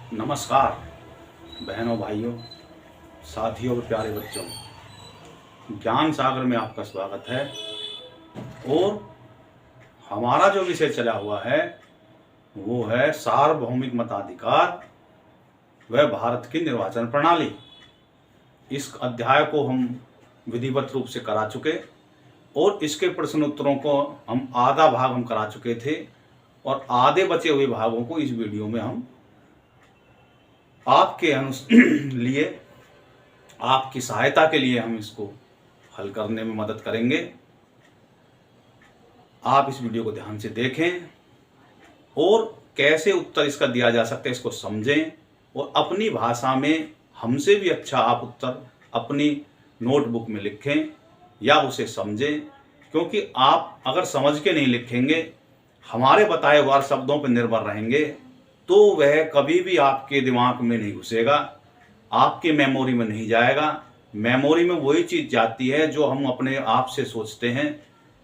नमस्कार बहनों, भाइयों, साथियों और प्यारे बच्चों, ज्ञान सागर में आपका स्वागत है। और हमारा जो विषय चला हुआ है वो है सार्वभौमिक मताधिकार व भारत की निर्वाचन प्रणाली। इस अध्याय को हम विधिवत रूप से करा चुके और इसके प्रश्न उत्तरों को हम आधा भाग हम करा चुके थे और आधे बचे हुए भागों को इस वीडियो में हम आपके लिए, आपकी सहायता के लिए हम इसको हल करने में मदद करेंगे। आप इस वीडियो को ध्यान से देखें और कैसे उत्तर इसका दिया जा सकता है इसको समझें और अपनी भाषा में हमसे भी अच्छा आप उत्तर अपनी नोटबुक में लिखें या उसे समझें, क्योंकि आप अगर समझ के नहीं लिखेंगे, हमारे बताए हुए शब्दों पर निर्भर रहेंगे तो वह कभी भी आपके दिमाग में नहीं घुसेगा, आपके मेमोरी में नहीं जाएगा। मेमोरी में वही चीज़ जाती है जो हम अपने आप से सोचते हैं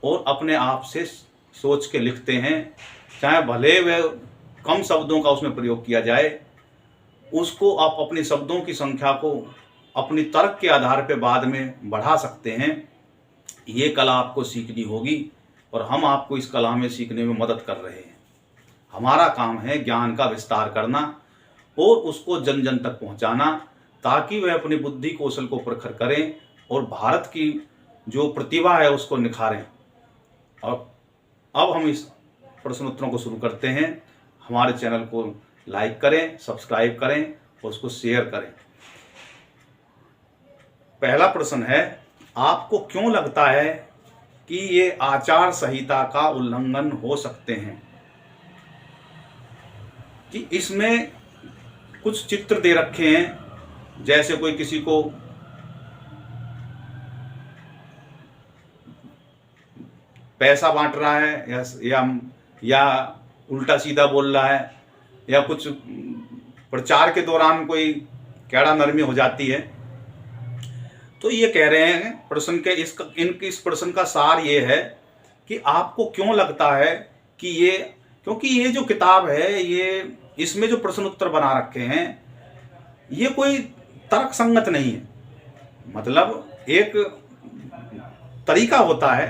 और अपने आप से सोच के लिखते हैं, चाहे भले वह कम शब्दों का उसमें प्रयोग किया जाए। उसको आप अपने शब्दों की संख्या को अपनी तर्क के आधार पर बाद में बढ़ा सकते हैं। ये कला आपको सीखनी होगी और हम आपको इस कला में सीखने में मदद कर रहे हैं। हमारा काम है ज्ञान का विस्तार करना और उसको जन जन तक पहुंचाना, ताकि वह अपनी बुद्धि कौशल को प्रखर करें और भारत की जो प्रतिभा है उसको निखारें। और अब हम इस प्रश्नोत्तरों को शुरू करते हैं। हमारे चैनल को लाइक करें, सब्सक्राइब करें और उसको शेयर करें। पहला प्रश्न है, आपको क्यों लगता है कि ये आचार संहिता का उल्लंघन हो सकते हैं? कि इसमें कुछ चित्र दे रखे हैं, जैसे कोई किसी को पैसा बांट रहा है या उल्टा सीधा बोल रहा है, या कुछ प्रचार के दौरान कोई कैड़ा नरमी हो जाती है। तो ये कह रहे हैं प्रश्न के इस प्रश्न का सार ये है कि आपको क्यों लगता है कि क्योंकि ये जो किताब है, ये इसमें जो प्रश्न उत्तर बना रखे हैं ये कोई तर्क संगत नहीं है। मतलब एक तरीका होता है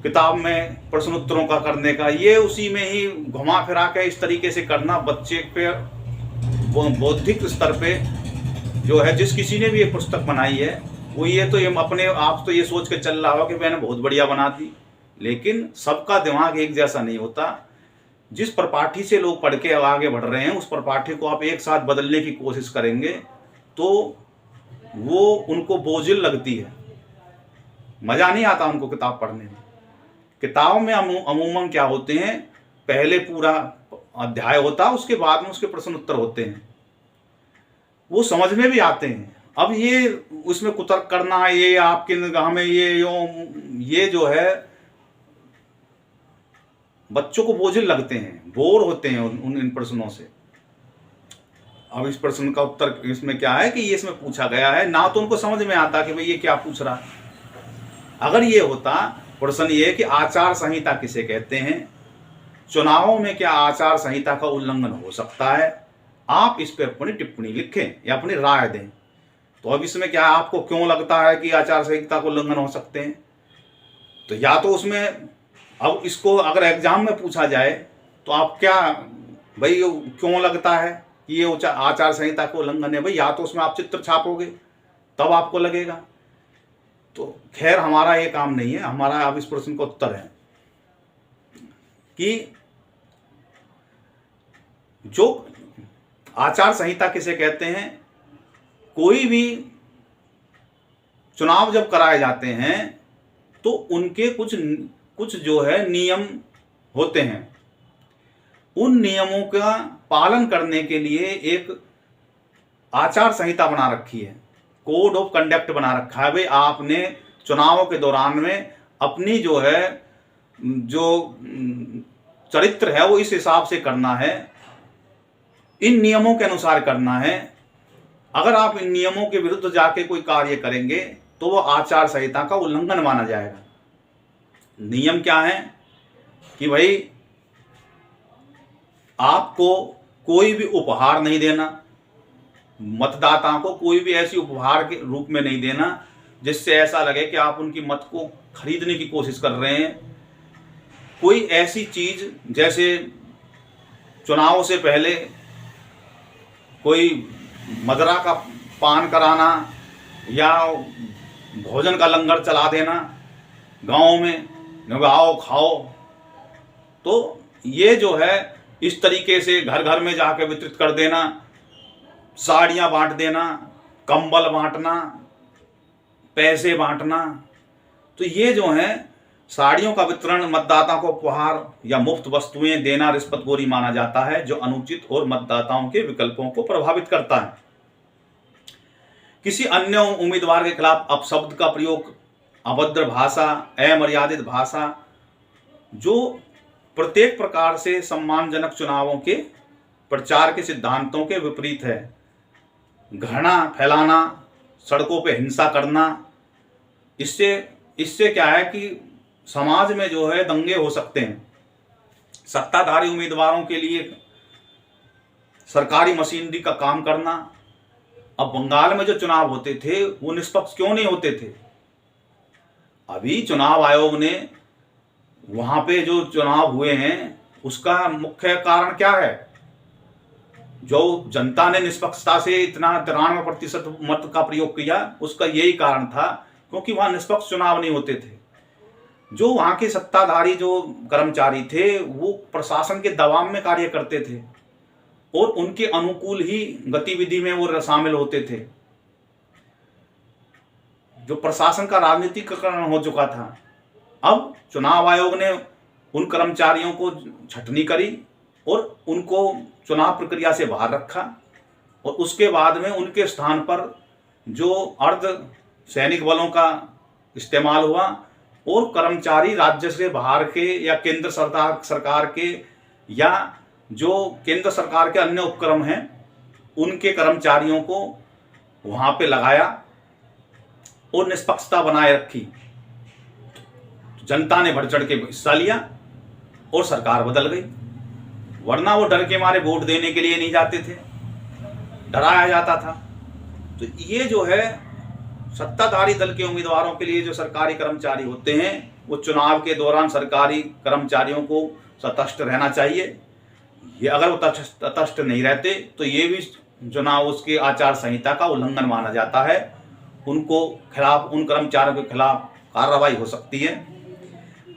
किताब में प्रश्न उत्तरों का करने का, ये उसी में ही घुमा फिरा के इस तरीके से करना बच्चे पे बौद्धिक स्तर पे जो है, जिस किसी ने भी ये पुस्तक बनाई है वो ये अपने आप तो ये सोच के चल रहा हो कि मैंने बहुत बढ़िया बना दी, लेकिन सबका दिमाग एक जैसा नहीं होता। जिस प्रपाठी से लोग पढ़ के आगे बढ़ रहे हैं उस प्रपाठी को आप एक साथ बदलने की कोशिश करेंगे तो वो उनको बोझिल लगती है, मज़ा नहीं आता उनको किताब पढ़ने में। किताब में अमूमन क्या होते हैं, पहले पूरा अध्याय होता है, उसके बाद में उसके प्रश्न उत्तर होते हैं, वो समझ में भी आते हैं। अब ये उसमें कुतर्क करना, ये आपकी निगाह में ये जो है बच्चों को बोझिल लगते हैं, बोर होते हैं इन प्रश्नों से। अब इस प्रश्न का उत्तर इसमें क्या है कि ये इसमें पूछा गया है, ना तो उनको समझ में आता कि भाई ये क्या पूछ रहा है। अगर ये होता प्रश्न ये कि आचार संहिता किसे कहते हैं, चुनावों में क्या आचार संहिता का उल्लंघन हो सकता है, आप इस पर अपनी टिप्पणी लिखें या अपनी राय दें। तो अब इसमें क्या है, आपको क्यों लगता है कि आचार संहिता को उल्लंघन हो सकते हैं, तो या तो उसमें, अब इसको अगर एग्जाम में पूछा जाए तो आप क्या, भाई क्यों लगता है कि ये आचार संहिता को उल्लंघन है, भाई या तो उसमें आप चित्र छापोगे तब आपको लगेगा। तो खैर हमारा ये काम नहीं है। हमारा अब इस प्रश्न का उत्तर है कि जो आचार संहिता किसे कहते हैं, कोई भी चुनाव जब कराए जाते हैं तो उनके कुछ जो है नियम होते हैं। उन नियमों का पालन करने के लिए एक आचार संहिता बना रखी है, कोड ऑफ कंडक्ट बना रखा है। भाई आपने चुनावों के दौरान में अपनी जो है जो चरित्र है वो इस हिसाब से करना है, इन नियमों के अनुसार करना है। अगर आप इन नियमों के विरुद्ध जाके कोई कार्य करेंगे तो वो आचार संहिता का उल्लंघन माना जाएगा। नियम क्या है कि भाई आपको कोई भी उपहार नहीं देना, मतदाताओं को कोई भी ऐसी उपहार के रूप में नहीं देना जिससे ऐसा लगे कि आप उनकी मत को खरीदने की कोशिश कर रहे हैं। कोई ऐसी चीज जैसे चुनाव से पहले कोई मदरा का पान कराना या भोजन का लंगर चला देना गाँव में, आओ खाओ, तो ये जो है इस तरीके से घर घर में जाकर वितरित कर देना, साड़ियाँ बांट देना, कंबल बांटना, पैसे बांटना, तो ये जो है साड़ियों का वितरण मतदाताओं को उपहार या मुफ्त वस्तुएं देना रिश्वतखोरी माना जाता है, जो अनुचित और मतदाताओं के विकल्पों को प्रभावित करता है। किसी अन्य उम्मीदवार के खिलाफ अपशब्द का प्रयोग, अभद्र भाषा, अमर्यादित भाषा, जो प्रत्येक प्रकार से सम्मानजनक चुनावों के प्रचार के सिद्धांतों के विपरीत है। घृणा फैलाना, सड़कों पे हिंसा करना, इससे क्या है कि समाज में जो है दंगे हो सकते हैं। सत्ताधारी उम्मीदवारों के लिए सरकारी मशीनरी का काम करना। अब बंगाल में जो चुनाव होते थे वो निष्पक्ष क्यों नहीं होते थे? अभी चुनाव आयोग ने वहां पे जो चुनाव हुए हैं उसका मुख्य कारण क्या है? जो जनता ने निष्पक्षता से इतना 93% मत का प्रयोग किया, उसका यही कारण था क्योंकि वहां निष्पक्ष चुनाव नहीं होते थे। जो वहां के सत्ताधारी जो कर्मचारी थे वो प्रशासन के दबाव में कार्य करते थे और उनके अनुकूल ही गतिविधि में वो शामिल होते थे। जो प्रशासन का राजनीतिकरण हो चुका था। अब चुनाव आयोग ने उन कर्मचारियों को छटनी करी और उनको चुनाव प्रक्रिया से बाहर रखा और उसके बाद में उनके स्थान पर जो अर्ध सैनिक बलों का इस्तेमाल हुआ और कर्मचारी राज्य से बाहर के या केंद्र सरकार के या जो केंद्र सरकार के अन्य उपक्रम हैं उनके कर्मचारियों को वहां पे लगाया और निष्पक्षता बनाए रखी। जनता ने बढ़ चढ़ के हिस्सा लिया और सरकार बदल गई, वरना वो डर के मारे वोट देने के लिए नहीं जाते थे, डराया जाता था। तो ये जो है सत्ताधारी दल के उम्मीदवारों के लिए जो सरकारी कर्मचारी होते हैं वो चुनाव के दौरान सरकारी कर्मचारियों को तटस्थ रहना चाहिए। ये अगर वो तटस्थ नहीं रहते तो ये भी चुनाव उसके आचार संहिता का उल्लंघन माना जाता है। उनको खिलाफ, उन कर्मचारियों के खिलाफ कार्रवाई हो सकती है।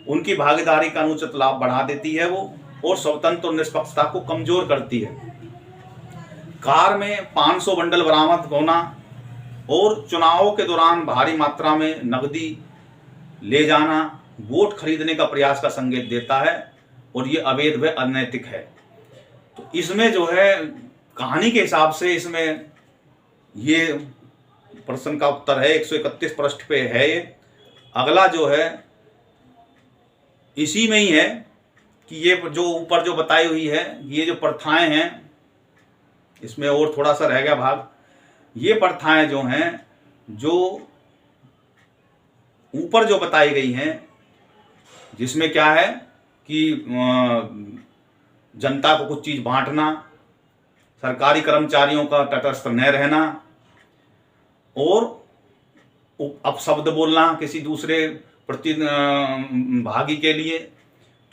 उनकी भागीदारी का अनुचित लाभ बढ़ा देती है वो और स्वतंत्र और निष्पक्षता को कमजोर करती है। कार में 500 बंडल बरामद होना और चुनावों के दौरान भारी मात्रा में नकदी ले जाना वोट खरीदने का प्रयास का संकेत देता है और ये अवैध व अनैतिक है। तो इसमें जो है कहानी के हिसाब से इसमें ये प्रश्न का उत्तर है 131 पृष्ठ पे है। ये अगला जो है इसी में ही है कि ये जो ऊपर जो बताई हुई है ये जो प्रथाएं हैं, इसमें और थोड़ा सा रह गया भाग। ये प्रथाएं जो हैं जो ऊपर जो बताई गई हैं जिसमें क्या है कि जनता को कुछ चीज बांटना, सरकारी कर्मचारियों का तटस्थ न रहना और अपशब्द बोलना किसी दूसरे प्रतिभागी के लिए,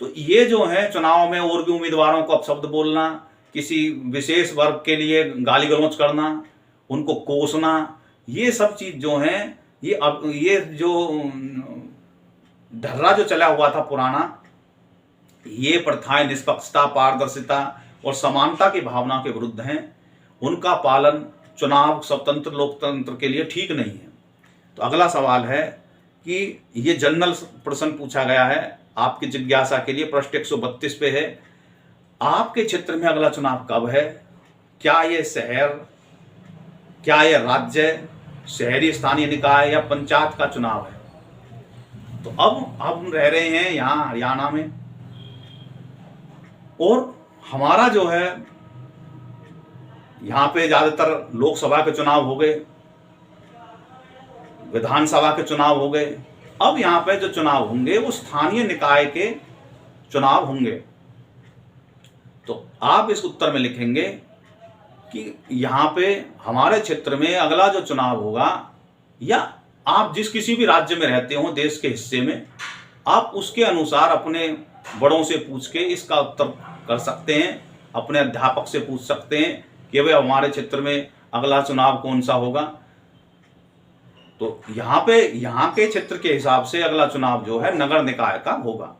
तो ये जो है चुनाव में और भी उम्मीदवारों को अपशब्द बोलना, किसी विशेष वर्ग के लिए गाली गलौज करना, उनको कोसना, ये सब चीज जो है ये जो ढर्रा जो चला हुआ था पुराना, ये प्रथाएं निष्पक्षता, पारदर्शिता और समानता की भावना के विरुद्ध हैं। उनका पालन चुनाव स्वतंत्र लोकतंत्र के लिए ठीक नहीं है। तो अगला सवाल है कि ये जनरल प्रश्न पूछा गया है आपकी जिज्ञासा के लिए, पृष्ठ 132 पे है। आपके क्षेत्र में अगला चुनाव कब है? क्या ये शहर, क्या ये राज्य, शहरी स्थानीय निकाय या पंचायत का चुनाव है? तो अब हम रह रहे हैं यहाँ हरियाणा में और हमारा जो है यहाँ पे ज्यादातर लोकसभा के चुनाव हो गए, विधानसभा के चुनाव हो गए। अब यहाँ पे जो चुनाव होंगे वो स्थानीय निकाय के चुनाव होंगे। तो आप इस उत्तर में लिखेंगे कि यहाँ पे हमारे क्षेत्र में अगला जो चुनाव होगा, या आप जिस किसी भी राज्य में रहते हो देश के हिस्से में, आप उसके अनुसार अपने बड़ों से पूछ के इसका उत्तर कर सकते हैं। अपने अध्यापक से पूछ सकते हैं कि भाई हमारे क्षेत्र में अगला चुनाव कौन सा होगा। तो यहाँ के क्षेत्र के हिसाब से अगला चुनाव जो है नगर निकाय का होगा।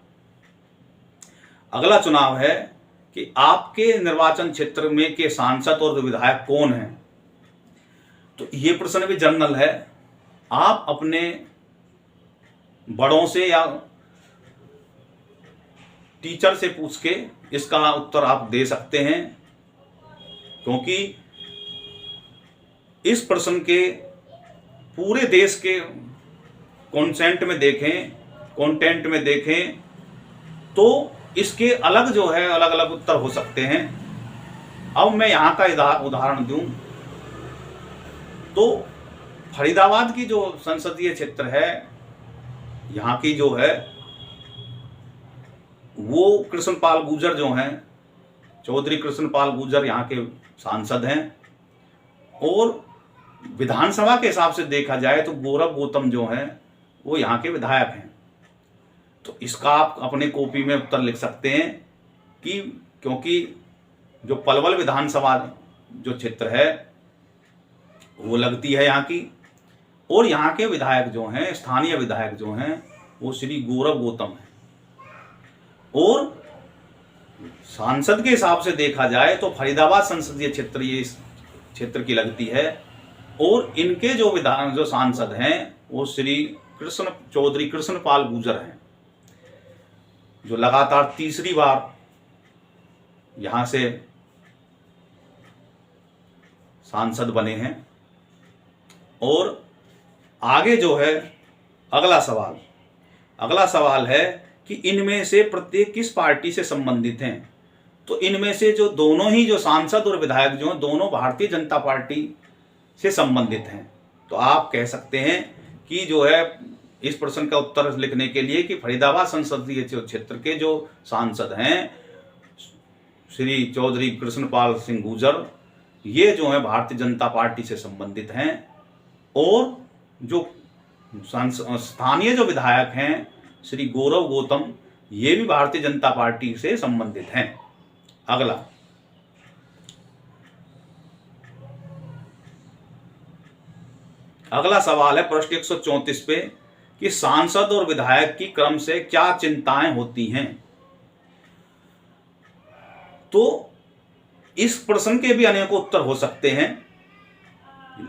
अगला चुनाव है कि आपके निर्वाचन क्षेत्र में के सांसद और विधायक कौन हैं। तो ये प्रश्न भी जनरल है। आप अपने बड़ों से या टीचर से पूछ के इसका उत्तर आप दे सकते हैं, क्योंकि इस प्रश्न के पूरे देश के कंटेंट में देखें तो इसके अलग जो है अलग अलग उत्तर हो सकते हैं। अब मैं यहाँ का उदाहरण दूं तो फरीदाबाद की जो संसदीय क्षेत्र है, यहाँ की जो है वो कृष्णपाल गुर्जर जो हैं, चौधरी कृष्णपाल गुर्जर यहाँ के सांसद हैं। और विधानसभा के हिसाब से देखा जाए तो गौरव गौतम जो हैं वो यहाँ के विधायक हैं। तो इसका आप अपने कॉपी में उत्तर लिख सकते हैं कि क्योंकि जो पलवल विधानसभा जो क्षेत्र है वो लगती है यहाँ की, और यहाँ के विधायक जो हैं, स्थानीय विधायक जो हैं, वो श्री गौरव गौतम हैं। और सांसद के हिसाब से देखा जाए तो फरीदाबाद संसदीय क्षेत्र ये इस क्षेत्र की लगती है। और इनके जो सांसद हैं वो श्री चौधरी कृष्णपाल गुर्जर हैं, जो लगातार तीसरी बार यहां से सांसद बने हैं। और आगे जो है अगला सवाल है कि इनमें से प्रत्येक किस पार्टी से संबंधित हैं। तो इनमें से जो दोनों ही जो सांसद और विधायक जो हैं दोनों भारतीय जनता पार्टी से संबंधित हैं। तो आप कह सकते हैं कि जो है इस प्रश्न का उत्तर लिखने के लिए कि फरीदाबाद संसदीय क्षेत्र के जो सांसद हैं श्री चौधरी कृष्णपाल सिंह गुर्जर, ये जो है भारतीय जनता पार्टी से संबंधित हैं। और जो स्थानीय जो विधायक हैं श्री गौरव गौतम, ये भी भारतीय जनता पार्टी से संबंधित हैं। अगला सवाल है प्रश्न 134 पे कि सांसद और विधायक की क्रम से क्या चिंताएं होती हैं। तो इस प्रश्न के भी अनेकों उत्तर हो सकते हैं,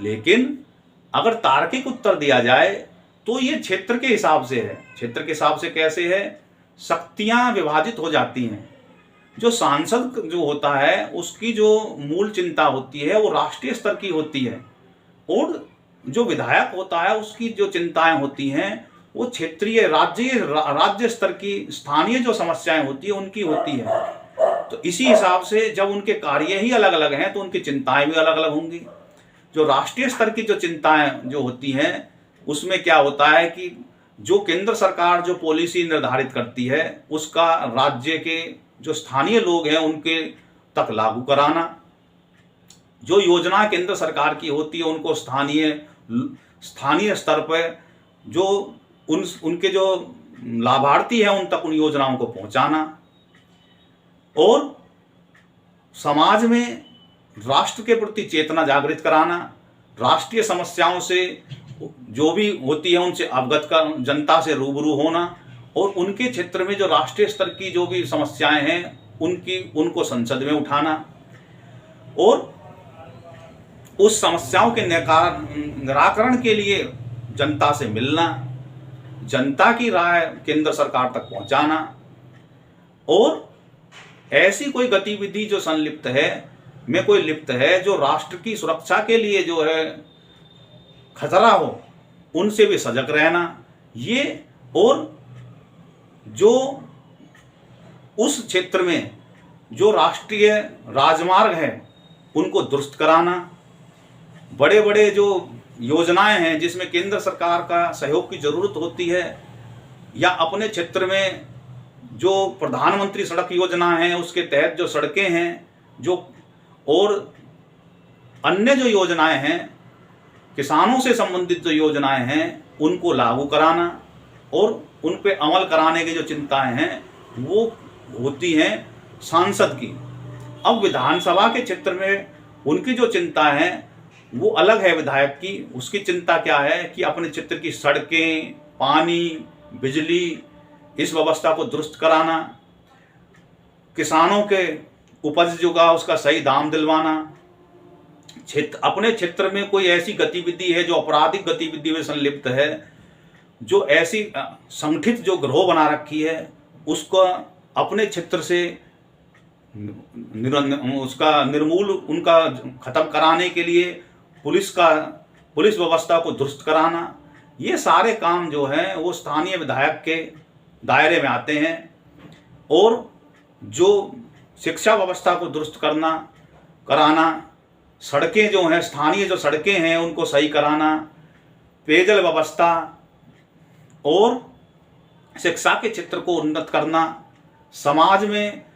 लेकिन अगर तार्किक उत्तर दिया जाए तो ये क्षेत्र के हिसाब से है। क्षेत्र के हिसाब से कैसे है? शक्तियां विभाजित हो जाती हैं। जो सांसद जो होता है उसकी जो मूल चिंता होती है वो राष्ट्रीय स्तर की होती है, और जो विधायक होता है उसकी जो चिंताएं होती हैं वो क्षेत्रीय राज्य स्तर की स्थानीय जो समस्याएं होती है उनकी होती है। तो इसी हिसाब से जब उनके कार्य ही अलग अलग हैं तो उनकी चिंताएं भी अलग अलग होंगी। जो राष्ट्रीय स्तर की जो चिंताएं जो होती हैं उसमें क्या होता है कि जो केंद्र सरकार जो पॉलिसी निर्धारित करती है उसका राज्य के जो स्थानीय लोग हैं उनके तक लागू कराना, जो योजना केंद्र सरकार की होती है उनको स्थानीय स्तर पर जो उनके जो लाभार्थी हैं उन तक उन योजनाओं को पहुंचाना, और समाज में राष्ट्र के प्रति चेतना जागृत कराना, राष्ट्रीय समस्याओं से जो भी होती है उनसे अवगत कर जनता से रूबरू होना, और उनके क्षेत्र में जो राष्ट्रीय स्तर की जो भी समस्याएं हैं उनको संसद में उठाना, और उस समस्याओं के निराकरण के लिए जनता से मिलना, जनता की राय केंद्र सरकार तक पहुंचाना, और ऐसी कोई गतिविधि जो संलिप्त है जो राष्ट्र की सुरक्षा के लिए जो है खतरा हो उनसे भी सजग रहना, ये और जो उस क्षेत्र में जो राष्ट्रीय राजमार्ग है उनको दुरुस्त कराना, बड़े बड़े जो योजनाएं हैं जिसमें केंद्र सरकार का सहयोग की जरूरत होती है या अपने क्षेत्र में जो प्रधानमंत्री सड़क योजना है उसके तहत जो सड़कें हैं, जो और अन्य जो योजनाएं हैं, किसानों से संबंधित जो योजनाएं हैं, उनको लागू कराना और उन पे अमल कराने की जो चिंताएं हैं वो होती हैं सांसद की। अब विधानसभा के क्षेत्र में उनकी जो चिंता है वो अलग है विधायक की। उसकी चिंता क्या है कि अपने क्षेत्र की सड़कें, पानी, बिजली, इस व्यवस्था को दुरुस्त कराना, किसानों के उपज जो का उसका सही दाम दिलवाना, अपने क्षेत्र में कोई ऐसी गतिविधि है जो आपराधिक गतिविधि में संलिप्त है, जो ऐसी संगठित जो गिरोह बना रखी है, उसको अपने क्षेत्र से उसका निर्मूल उनका खत्म कराने के लिए पुलिस व्यवस्था को दुरुस्त कराना, ये सारे काम जो हैं वो स्थानीय विधायक के दायरे में आते हैं। और जो शिक्षा व्यवस्था को दुरुस्त कराना, सड़कें जो हैं, स्थानीय जो सड़कें हैं उनको सही कराना, पेयजल व्यवस्था और शिक्षा के क्षेत्र को उन्नत करना, समाज में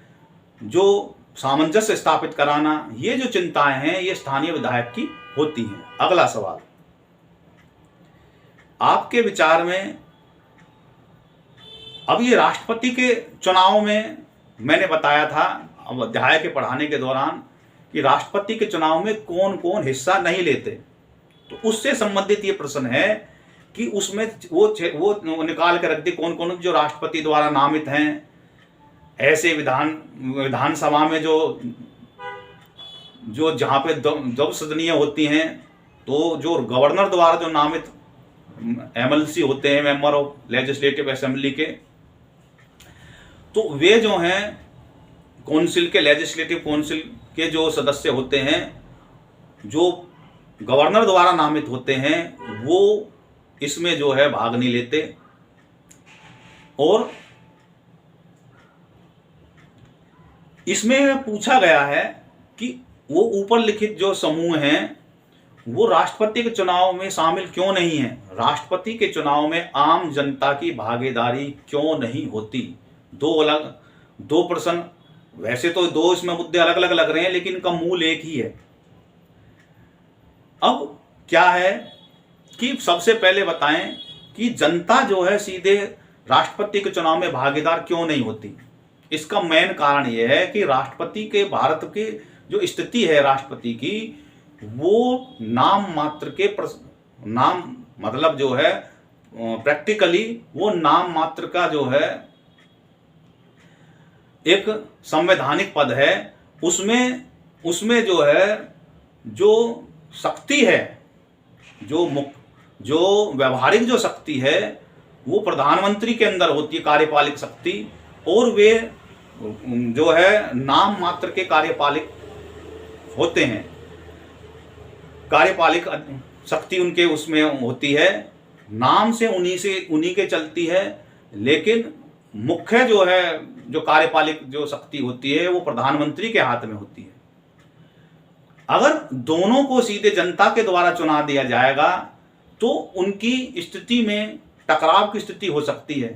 जो सामंजस्य स्थापित कराना, ये जो चिंताएं हैं ये स्थानीय विधायक की होती हैं। अगला सवाल, आपके विचार में अब ये राष्ट्रपति के चुनाव में मैंने बताया था अध्याय के पढ़ाने के दौरान कि राष्ट्रपति के चुनाव में कौन कौन हिस्सा नहीं लेते, तो उससे संबंधित ये प्रश्न है कि उसमें वो निकाल के रख दे कौन कौन जो राष्ट्रपति द्वारा नामित हैं। ऐसे विधानसभा में जो जहाँ पे जब सदनीय होती हैं, तो जो गवर्नर द्वारा जो नामित एमएलसी होते हैं, मेंबर ऑफ लेजिस्लेटिव असेंबली के, तो वे जो हैं काउंसिल के, लेजिस्लेटिव काउंसिल के जो सदस्य होते हैं, जो गवर्नर द्वारा नामित होते हैं, वो इसमें जो है भाग नहीं लेते। और इसमें पूछा गया है कि वो ऊपर लिखित जो समूह हैं वो राष्ट्रपति के चुनाव में शामिल क्यों नहीं है, राष्ट्रपति के चुनाव में आम जनता की भागीदारी क्यों नहीं होती। दो प्रश्न, वैसे तो दो इसमें मुद्दे अलग अलग लग रहे हैं लेकिन इनका मूल एक ही है। अब क्या है कि सबसे पहले बताएं कि जनता जो है सीधे राष्ट्रपति के चुनाव में भागीदार क्यों नहीं होती। इसका मेन कारण यह है कि राष्ट्रपति के, भारत की जो स्थिति है राष्ट्रपति की, वो नाम मात्र के नाम मतलब जो है प्रैक्टिकली वो नाम मात्र का जो है एक संवैधानिक पद है। उसमें जो है जो शक्ति है, जो व्यवहारिक जो शक्ति है वो प्रधानमंत्री के अंदर होती है, कार्यपालिक शक्ति, और वे जो है नाम मात्र के कार्यपालिक होते हैं। कार्यपालिक शक्ति उनके उसमें होती है, नाम से उन्हीं के चलती है, लेकिन मुख्य जो है जो कार्यपालिक जो शक्ति होती है वो प्रधानमंत्री के हाथ में होती है। अगर दोनों को सीधे जनता के द्वारा चुना दिया जाएगा तो उनकी स्थिति में टकराव की स्थिति हो सकती है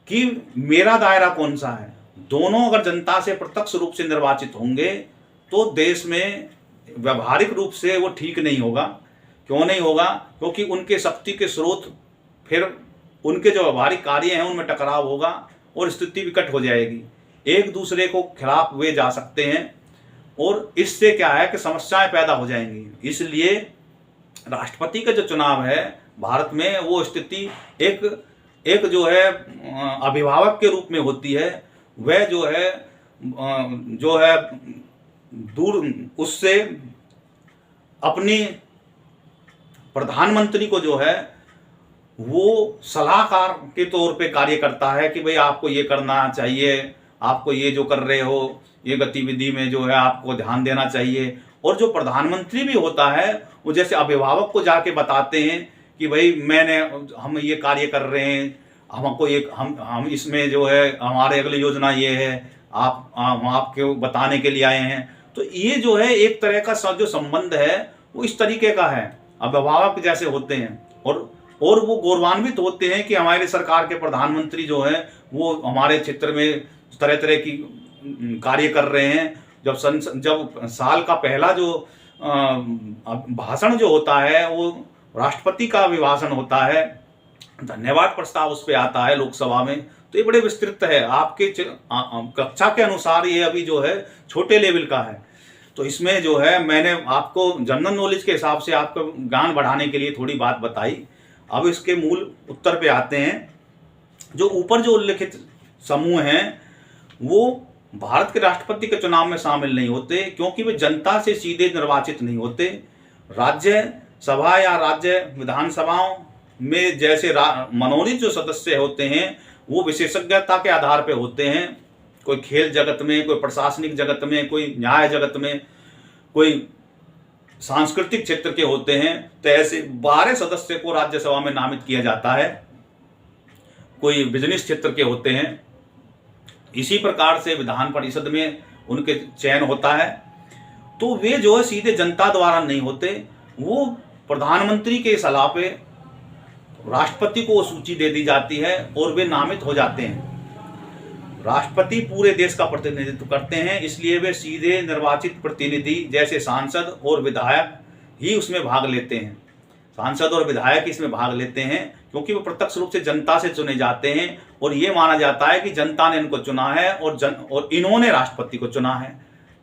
कि मेरा दायरा कौन सा है। दोनों अगर जनता से प्रत्यक्ष रूप से निर्वाचित होंगे तो देश में व्यवहारिक रूप से वो ठीक नहीं होगा। क्यों नहीं होगा? क्योंकि उनके शक्ति के स्रोत, फिर उनके जो व्यवहारिक कार्य हैं उनमें टकराव होगा और स्थिति विकट हो जाएगी, एक दूसरे को खिलाफ वे जा सकते हैं और इससे क्या है कि समस्याएं पैदा हो जाएंगी। इसलिए राष्ट्रपति का जो चुनाव है भारत में, वो स्थिति एक जो है अभिभावक के रूप में होती है। वह जो है दूर उससे अपनी प्रधानमंत्री को जो है वो सलाहकार के तौर पे कार्य करता है कि भाई आपको ये करना चाहिए, आपको ये जो कर रहे हो ये गतिविधि में जो है आपको ध्यान देना चाहिए। और जो प्रधानमंत्री भी होता है वो जैसे अभिभावक को जाके बताते हैं कि भाई हम ये कार्य कर रहे हैं, हमको ये हम इसमें जो है हमारे अगली योजना ये है, हम आपको बताने के लिए आए हैं। तो ये जो है एक तरह का जो संबंध है वो इस तरीके का है, अभिभावक जैसे होते हैं। और और वो गौरवान्वित होते हैं कि हमारी सरकार के प्रधानमंत्री जो हैं वो हमारे क्षेत्र में तरह तरह की कार्य कर रहे हैं। जब साल का पहला जो भाषण जो होता है वो राष्ट्रपति का अभिभाषण होता है, धन्यवाद प्रस्ताव उस पर आता है लोकसभा में, तो ये बड़े विस्तृत है। आपके कक्षा के अनुसार ये अभी जो है छोटे लेवल का है। तो इसमें जो है मैंने आपको जनरल नॉलेज के हिसाब से आपका ज्ञान बढ़ाने के लिए थोड़ी बात बताई। अब इसके मूल उत्तर पे आते हैं। जो ऊपर जो उल्लिखित समूह हैं वो भारत के राष्ट्रपति के चुनाव में शामिल नहीं होते, क्योंकि वे जनता से सीधे निर्वाचित नहीं होते। राज्य सभा या राज्य विधानसभाओं में जैसे मनोनीत जो सदस्य होते हैं वो विशेषज्ञता के आधार पर होते हैं। कोई खेल जगत में, कोई प्रशासनिक जगत में, कोई न्याय जगत में, कोई सांस्कृतिक क्षेत्र के होते हैं। तो ऐसे 12 सदस्य को राज्यसभा में नामित किया जाता है। कोई बिजनेस क्षेत्र के होते हैं। इसी प्रकार से विधान परिषद में उनके चयन होता है। तो वे जो है सीधे जनता द्वारा नहीं होते, वो प्रधानमंत्री के सलाह पे राष्ट्रपति को सूची दे दी जाती है और वे नामित हो जाते हैं। राष्ट्रपति पूरे देश का प्रतिनिधित्व करते हैं, इसलिए वे सीधे निर्वाचित प्रतिनिधि जैसे सांसद और विधायक ही उसमें भाग लेते हैं। सांसद और विधायक इसमें भाग लेते हैं क्योंकि वो प्रत्यक्ष रूप से जनता से चुने जाते हैं और ये माना जाता है कि जनता ने इनको चुना है और इन्होंने राष्ट्रपति को चुना है।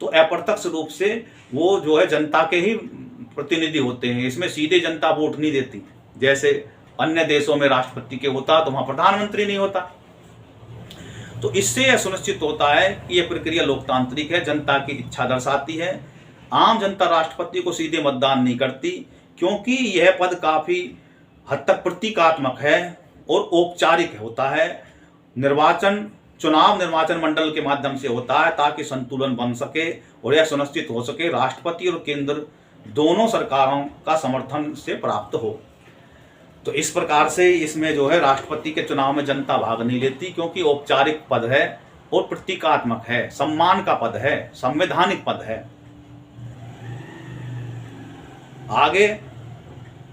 तो अप्रत्यक्ष रूप से वो जो है जनता के ही प्रतिनिधि होते हैं। इसमें सीधे जनता वोट नहीं देती, जैसे अन्य देशों में राष्ट्रपति के होता तो वहां प्रधानमंत्री नहीं होता। तो इससे यह सुनिश्चित होता है कि यह प्रक्रिया लोकतांत्रिक है, जनता की इच्छा दर्शाती है। आम जनता राष्ट्रपति को सीधे मतदान नहीं करती, क्योंकि यह पद काफी हद तक प्रतीकात्मक है और औपचारिक होता है। चुनाव निर्वाचन मंडल के माध्यम से होता है ताकि संतुलन बन सके और यह सुनिश्चित हो सके राष्ट्रपति और केंद्र दोनों सरकारों का समर्थन से प्राप्त हो। तो इस प्रकार से इसमें जो है राष्ट्रपति के चुनाव में जनता भाग नहीं लेती, क्योंकि औपचारिक पद है और प्रतीकात्मक है, सम्मान का पद है, संवैधानिक पद है। आगे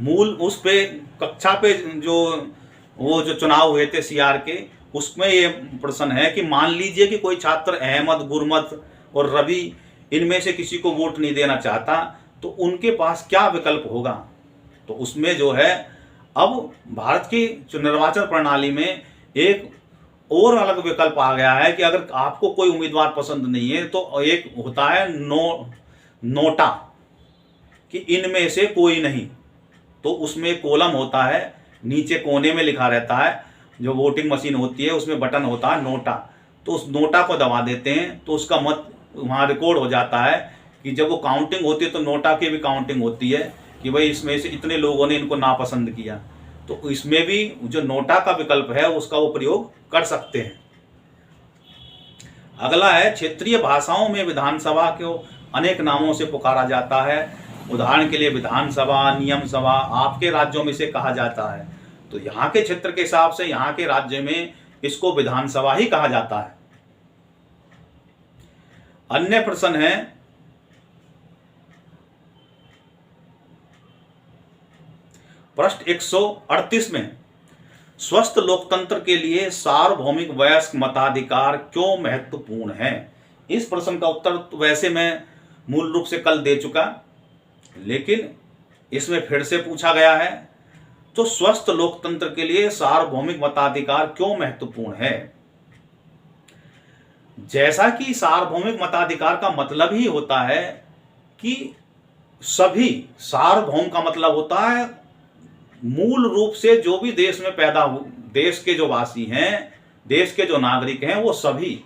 मूल उस पे कक्षा पे जो चुनाव हुए थे सीआर के, उसमें ये प्रश्न है कि मान लीजिए कि कोई छात्र अहमद, गुरमत और रवि इनमें से किसी को वोट नहीं देना चाहता, तो उनके पास क्या विकल्प होगा। तो उसमें जो है अब भारत की निर्वाचन प्रणाली में एक और अलग विकल्प आ गया है कि अगर आपको कोई उम्मीदवार पसंद नहीं है तो एक होता है नोटा, कि इनमें से कोई नहीं। तो उसमें कॉलम होता है, नीचे कोने में लिखा रहता है, जो वोटिंग मशीन होती है उसमें बटन होता है नोटा। तो उस नोटा को दबा देते हैं तो उसका मत वहाँ रिकॉर्ड हो जाता है कि जब वो काउंटिंग होती है तो नोटा की भी काउंटिंग होती है कि भाई इसमें से इतने लोगों ने इनको नापसंद किया। तो इसमें भी जो नोटा का विकल्प है उसका वो प्रयोग कर सकते हैं। अगला है क्षेत्रीय भाषाओं में विधानसभा को अनेक नामों से पुकारा जाता है। उदाहरण के लिए विधानसभा, नियम सभा आपके राज्यों में से कहा जाता है। तो यहाँ के क्षेत्र के हिसाब से यहाँ के राज्य में इसको विधानसभा ही कहा जाता है। अन्य प्रश्न है प्रश्न 138 में स्वस्थ लोकतंत्र के लिए सार्वभौमिक वयस्क मताधिकार क्यों महत्वपूर्ण है। इस प्रश्न का उत्तर तो वैसे मैं मूल रूप से कल दे चुका, लेकिन इसमें फिर से पूछा गया है। तो स्वस्थ लोकतंत्र के लिए सार्वभौमिक मताधिकार क्यों महत्वपूर्ण है। जैसा कि सार्वभौमिक मताधिकार का मतलब ही होता है कि सभी, सार्वभौम का मतलब होता है मूल रूप से जो भी देश में पैदा हो, देश के जो वासी हैं, देश के जो नागरिक हैं, वो सभी।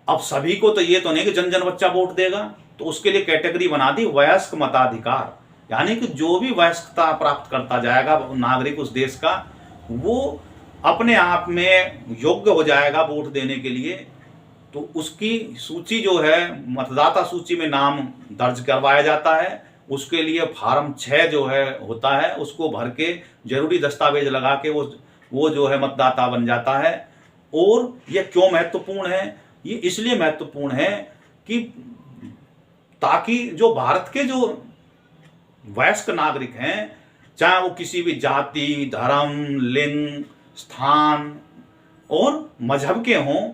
अब सभी को तो ये तो नहीं कि जन जन बच्चा वोट देगा, तो उसके लिए कैटेगरी बना दी वयस्क मताधिकार, यानी कि जो भी वयस्कता प्राप्त करता जाएगा नागरिक उस देश का, वो अपने आप में योग्य हो जाएगा वोट देने के लिए। तो उसकी सूची जो है मतदाता सूची में नाम दर्ज करवाया जाता है। उसके लिए फार्म 6 जो है होता है, उसको भर के जरूरी दस्तावेज लगा के वो जो है मतदाता बन जाता है। और ये क्यों महत्वपूर्ण है, ये इसलिए महत्वपूर्ण है कि ताकि जो भारत के जो वयस्क नागरिक हैं, चाहे वो किसी भी जाति, धर्म, लिंग, स्थान और मजहब के हों।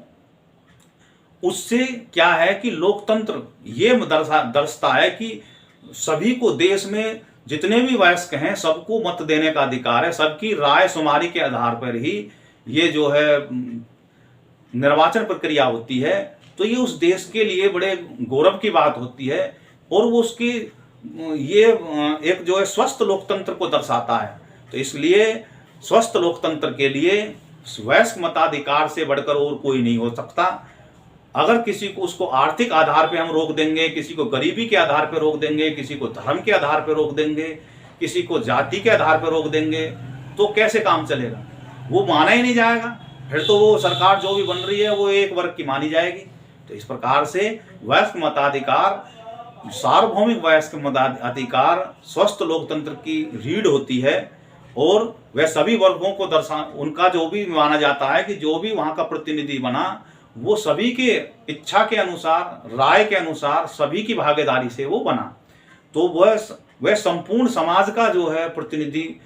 उससे क्या है कि लोकतंत्र ये दर्शाता है कि सभी को, देश में जितने भी वयस्क हैं सबको मत देने का अधिकार है। सबकी राय शुमारी के आधार पर ही ये जो है निर्वाचन प्रक्रिया होती है। तो ये उस देश के लिए बड़े गौरव की बात होती है और वो उसकी ये एक जो है स्वस्थ लोकतंत्र को दर्शाता है। तो इसलिए स्वस्थ लोकतंत्र के लिए वयस्क मताधिकार से बढ़कर और कोई नहीं हो सकता। अगर किसी को, उसको आर्थिक आधार पे हम रोक देंगे, किसी को गरीबी के आधार पे रोक देंगे, किसी को धर्म के आधार पे रोक देंगे, किसी को जाति के आधार पे रोक देंगे, तो कैसे काम चलेगा? वो माना ही नहीं जाएगा। फिर तो वो सरकार जो भी बन रही है वो एक वर्ग की मानी जाएगी। तो इस प्रकार से वयस्क मताधिकार, सार्वभौमिक वयस्क मताधिकार स्वस्थ लोकतंत्र की रीढ़ होती है और वह सभी वर्गों को उनका जो भी माना जाता है कि जो भी वहाँ का प्रतिनिधि बना वो सभी के इच्छा के अनुसार, राय के अनुसार, सभी की भागीदारी से वो बना। तो वह संपूर्ण समाज का जो है प्रतिनिधि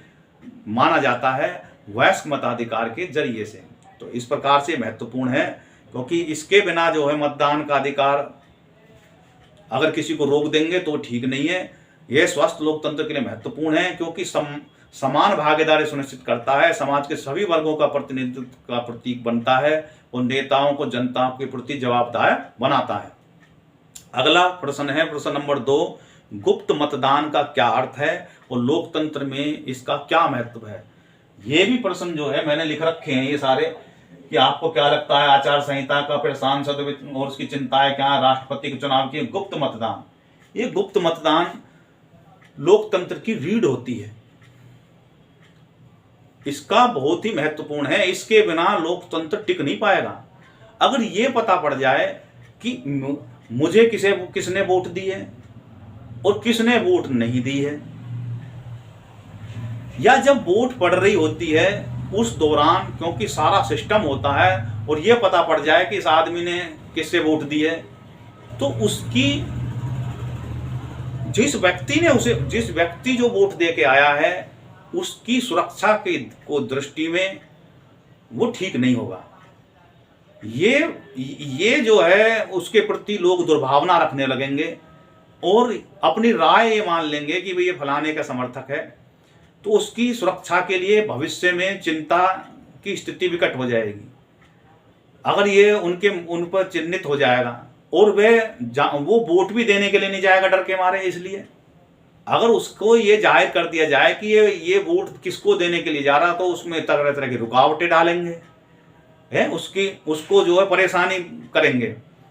माना जाता है वयस्क मताधिकार के जरिए से। तो इस प्रकार से महत्वपूर्ण है, क्योंकि इसके बिना जो है मतदान का अधिकार अगर किसी को रोक देंगे तो ठीक नहीं है। यह स्वस्थ लोकतंत्र के लिए महत्वपूर्ण है, क्योंकि समान भागीदारी सुनिश्चित करता है, समाज के सभी वर्गों का प्रतिनिधित्व का प्रतीक बनता है और नेताओं को जनता के प्रति जवाबदार बनाता है। अगला प्रश्न है प्रश्न नंबर 2, गुप्त मतदान का क्या अर्थ है और लोकतंत्र में इसका क्या महत्व है? ये भी प्रश्न जो है मैंने लिख रखे हैं ये सारे, कि आपको क्या लगता है आचार संहिता का, फिर सांसद और उसकी चिंताएं क्या, राष्ट्रपति के चुनाव की, गुप्त मतदान। ये गुप्त मतदान लोकतंत्र की रीढ़ होती है, इसका बहुत ही महत्वपूर्ण है। इसके बिना लोकतंत्र टिक नहीं पाएगा। अगर ये पता पड़ जाए कि मुझे किसने वोट दी है और किसने वोट नहीं दी है, या जब वोट पड़ रही होती है उस दौरान, क्योंकि सारा सिस्टम होता है, और ये पता पड़ जाए कि इस आदमी ने किससे वोट दी है, तो उसकी जिस व्यक्ति जो वोट दे के आया है उसकी सुरक्षा को दृष्टि में वो ठीक नहीं होगा। ये जो है उसके प्रति लोग दुर्भावना रखने लगेंगे और अपनी राय ये मान लेंगे कि भाई ये फलाने का समर्थक है। तो उसकी सुरक्षा के लिए भविष्य में चिंता की स्थिति विकट हो जाएगी अगर ये उन पर चिन्हित हो जाएगा, और वो वोट भी देने के लिए नहीं जाएगा डर के मारे। इसलिए अगर उसको ये जाहिर कर दिया जाए कि ये वोट किसको देने के लिए जा रहा, तो उसमें तरह तरह की रुकावटें डालेंगे, है उसको जो है परेशानी करेंगे।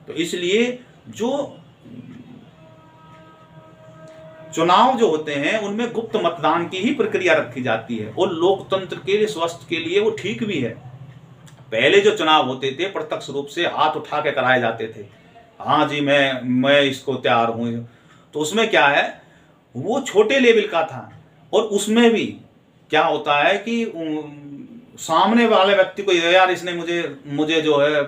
तो इसलिए जो चुनाव जो होते हैं उनमें गुप्त मतदान की ही प्रक्रिया रखी जाती है, और लोकतंत्र के लिए, स्वस्थ के लिए वो ठीक भी है। पहले जो चुनाव होते थे प्रत्यक्ष रूप से हाथ उठा के कराए जाते थे, हाँ जी मैं इसको तैयार हूँ, तो उसमें क्या है वो छोटे लेवल का था, और उसमें भी क्या होता है कि सामने वाले व्यक्ति को यार इसने मुझे जो है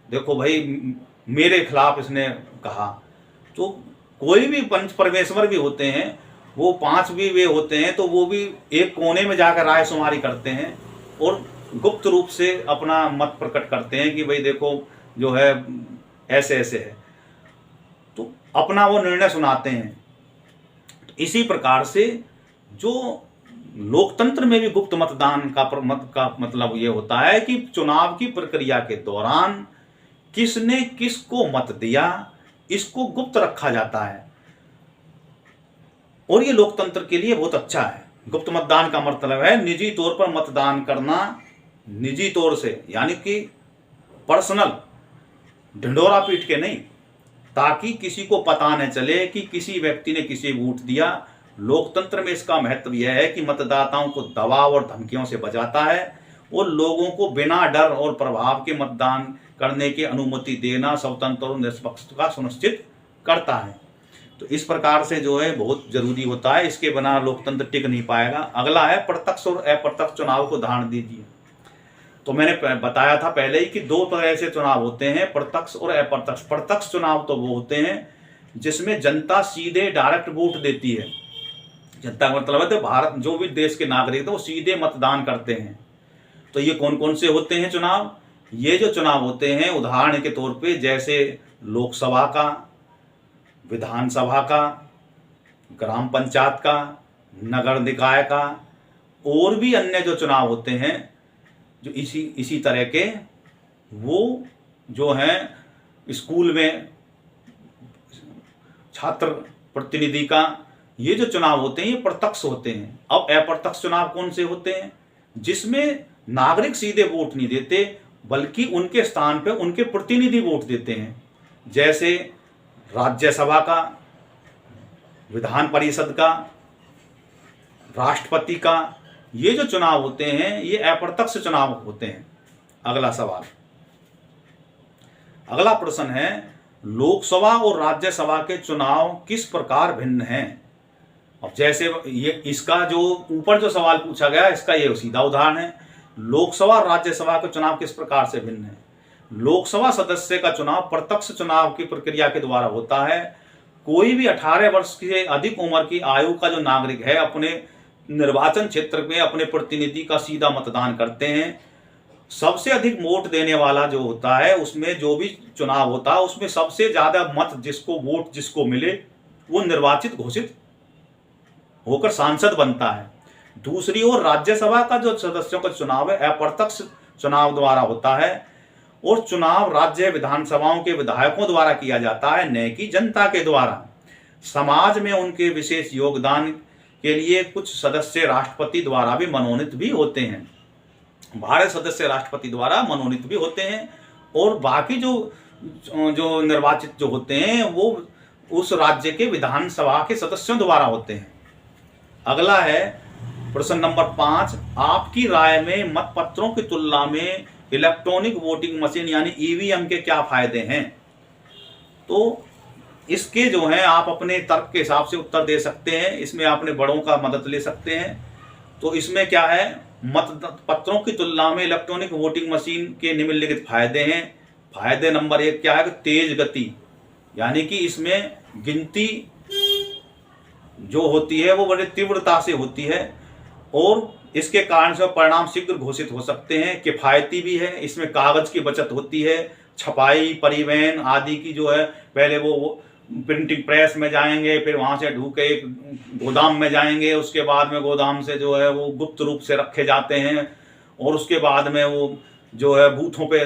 देखो भाई मेरे खिलाफ इसने कहा। तो कोई भी पंच परमेश्वर भी होते हैं, वो 5 भी वे होते हैं, तो वो भी एक कोने में जाकर राय शुमारी करते हैं और गुप्त रूप से अपना मत प्रकट करते हैं कि भाई देखो जो है ऐसे ऐसे है, तो अपना वो निर्णय सुनाते हैं। इसी प्रकार से जो लोकतंत्र में भी गुप्त मतदान का मतलब ये होता है कि चुनाव की प्रक्रिया के दौरान किसने किसको मत दिया, इसको गुप्त रखा जाता है, और ये लोकतंत्र के लिए बहुत अच्छा है। गुप्त मतदान का मतलब है निजी तौर पर मतदान करना, निजी तौर से, यानी कि पर्सनल, ढिंढोरा पीट के नहीं, ताकि किसी को पता न चले कि किसी व्यक्ति ने किसी वोट दिया। लोकतंत्र में इसका महत्व यह है कि मतदाताओं को दबाव और धमकियों से बचाता है और लोगों को बिना डर और प्रभाव के मतदान करने की अनुमति देना स्वतंत्र और निष्पक्षता सुनिश्चित करता है। तो इस प्रकार से जो है बहुत जरूरी होता है, इसके बिना लोकतंत्र टिक नहीं पाएगा। अगला है प्रत्यक्ष और अप्रत्यक्ष चुनाव को उदाहरण दीजिए। तो मैंने बताया था पहले ही कि 2 तरह से चुनाव होते हैं, प्रत्यक्ष और अप्रत्यक्ष। प्रत्यक्ष चुनाव तो वो होते हैं जिसमें जनता सीधे डायरेक्ट वोट देती है, जनता का मतलब है तो भारत जो भी देश के नागरिक थे वो सीधे मतदान करते हैं। तो ये कौन कौन से होते हैं चुनाव? ये जो चुनाव होते हैं उदाहरण के तौर पे जैसे लोकसभा का, विधानसभा का, ग्राम पंचायत का, नगर निकाय का, और भी अन्य जो चुनाव होते हैं जो इसी तरह के, वो जो हैं स्कूल में छात्र प्रतिनिधि का, ये जो चुनाव होते हैं ये प्रत्यक्ष होते हैं। अब अप्रत्यक्ष चुनाव कौन से होते हैं? जिसमें नागरिक सीधे वोट नहीं देते बल्कि उनके स्थान पे उनके प्रतिनिधि वोट देते हैं। जैसे राज्यसभा का, विधान परिषद का, राष्ट्रपति का, ये जो चुनाव होते हैं ये अप्रत्यक्ष चुनाव होते हैं। अगला सवाल, अगला प्रश्न है लोकसभा और राज्यसभा के चुनाव किस प्रकार भिन्न हैं? अब जैसे ये इसका जो ऊपर जो सवाल पूछा गया इसका ये सीधा उदाहरण है। लोकसभा और राज्यसभा के चुनाव किस प्रकार से भिन्न है? लोकसभा सदस्य का चुनाव प्रत्यक्ष चुनाव की प्रक्रिया के द्वारा होता है। कोई भी 18 वर्ष से अधिक उम्र की आयु का जो नागरिक है अपने निर्वाचन क्षेत्र में अपने प्रतिनिधि का सीधा मतदान करते हैं। सबसे अधिक वोट देने वाला जो होता है उसमें जो भी चुनाव होता है उसमें सबसे ज्यादा मत जिसको वोट जिसको मिले वो निर्वाचित घोषित होकर सांसद बनता है। दूसरी ओर राज्यसभा का जो सदस्यों का चुनाव है अप्रत्यक्ष चुनाव द्वारा होता है और चुनाव राज्य विधानसभाओं के विधायकों द्वारा किया जाता है, न कि जनता के द्वारा। समाज में उनके विशेष योगदान के लिए कुछ सदस्य राष्ट्रपति द्वारा भी मनोनीत भी होते हैं। 12 सदस्य राष्ट्रपति द्वारा मनोनीत भी होते हैं और बाकी जो निर्वाचित जो होते हैं वो उस राज्य के विधानसभा के सदस्यों द्वारा होते हैं। अगला है प्रश्न नंबर 5, आपकी राय में मतपत्रों की तुलना में इलेक्ट्रॉनिक वोटिंग मशीन यानी ईवीएम के क्या फायदे हैं? तो इसके जो है आप अपने तर्क के हिसाब से उत्तर दे सकते हैं, इसमें आपने बड़ों का मदद ले सकते हैं। तो इसमें क्या है, मतपत्रों की तुलना में इलेक्ट्रॉनिक वोटिंग मशीन के निम्नलिखित फायदे हैं। फायदे नंबर 1 क्या है कि तेज गति, यानी कि इसमें गिनती जो होती है वो बड़ी तीव्रता से होती है और इसके कारण से परिणाम शीघ्र घोषित हो सकते हैं। किफायती भी है, इसमें कागज की बचत होती है, छपाई, परिवहन आदि की जो है पहले वो प्रिंटिंग प्रेस में जाएंगे, फिर वहां से ढूके एक गोदाम में जाएंगे, उसके बाद में गोदाम से जो है वो गुप्त रूप से रखे जाते हैं और उसके बाद में वो जो है बूथों पे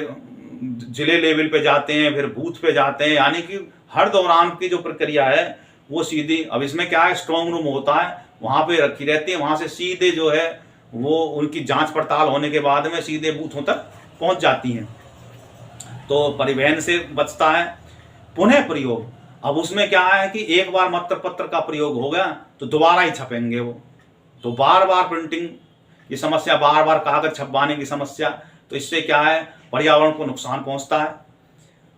जिले लेवल पे जाते हैं, फिर बूथ पे जाते हैं, यानी कि हर दौरान की जो प्रक्रिया है वो सीधी। अब इसमें क्या है, स्ट्रॉन्ग रूम होता है वहां पे रखी रहती है, वहां से सीधे जो है वो उनकी जांच पड़ताल होने के बाद में सीधे बूथों तक पहुंच जाती हैं। तो परिवहन से बचता है। पुनः प्रयोग, अब उसमें क्या है कि एक बार मतपत्र का प्रयोग हो गया तो दोबारा ही छपेंगे वो, तो बार बार प्रिंटिंग की समस्या, बार बार कागज छपवाने की समस्या, तो इससे क्या है पर्यावरण को नुकसान पहुंचता है।